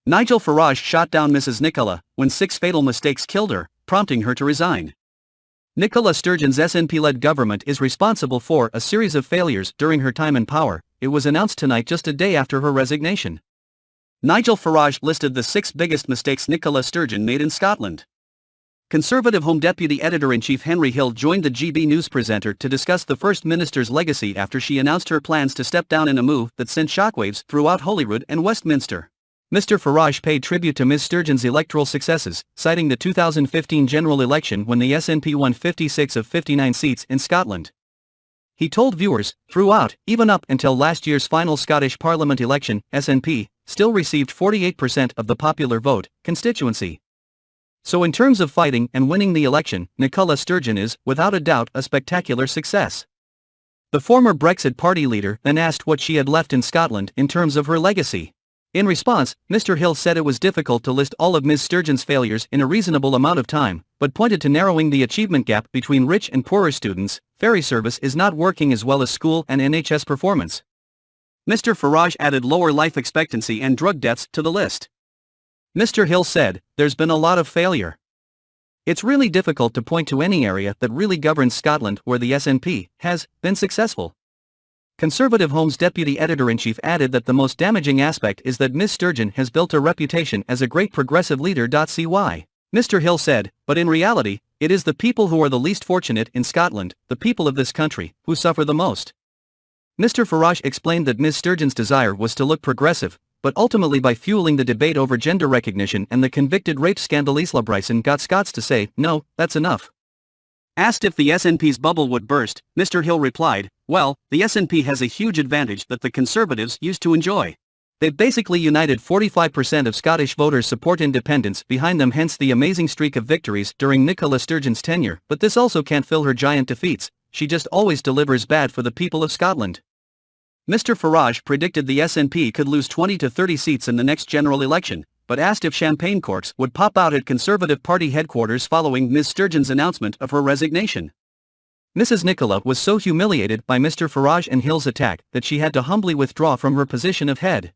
Nigel Farage shot down Mrs Nicola when 6 fatal mistakes killed her, prompting her to resign. Nicola Sturgeon's SNP-led government is responsible for a series of failures during her time in power. It was announced tonight just a day after her resignation. Nigel Farage listed the 6 biggest mistakes Nicola Sturgeon made in Scotland. ConservativeHome Deputy Editor-in-Chief Henry Hill joined the GB News presenter to discuss the First Minister's legacy after she announced her plans to step down in a move that sent shockwaves throughout Holyrood and Westminster. Mr Farage paid tribute to Ms Sturgeon's electoral successes, citing the 2015 general election when the SNP won 56 of 59 seats in Scotland. He told viewers, throughout, even up until last year's final Scottish Parliament election, SNP still received 48% of the popular vote, constituency. So in terms of fighting and winning the election, Nicola Sturgeon is, without a doubt, a spectacular success. The former Brexit Party leader then asked what she had left in Scotland in terms of her legacy. In response, Mr Hill said it was difficult to list all of Ms Sturgeon's failures in a reasonable amount of time, but pointed to narrowing the achievement gap between rich and poorer students. Ferry service is not working as well as school and NHS performance. Mr Farage added lower life expectancy and drug deaths to the list. Mr Hill said, "There's been a lot of failure. It's really difficult to point to any area that really governs Scotland where the SNP has been successful." ConservativeHome's Deputy Editor-in-Chief added that the most damaging aspect is that Ms Sturgeon has built a reputation as a great progressive leader. Cy. Mr Hill said, "But in reality, it is the people who are the least fortunate in Scotland, the people of this country, who suffer the most." Mr Farage explained that Ms Sturgeon's desire was to look progressive, but ultimately by fueling the debate over gender recognition and the convicted rape scandal, Isla Bryson got Scots to say, "No, that's enough." Asked if the SNP's bubble would burst, Mr Hill replied, "Well, the SNP has a huge advantage that the Conservatives used to enjoy. They've basically united 45% of Scottish voters support independence behind them, hence the amazing streak of victories during Nicola Sturgeon's tenure, but this also can't fill her giant defeats. She just always delivers bad for the people of Scotland." Mr Farage predicted the SNP could lose 20 to 30 seats in the next general election, but asked if champagne corks would pop out at Conservative Party headquarters following Ms Sturgeon's announcement of her resignation. Mrs Nicola was so humiliated by Mr Farage and Hill's attack that she had to humbly withdraw from her position of head.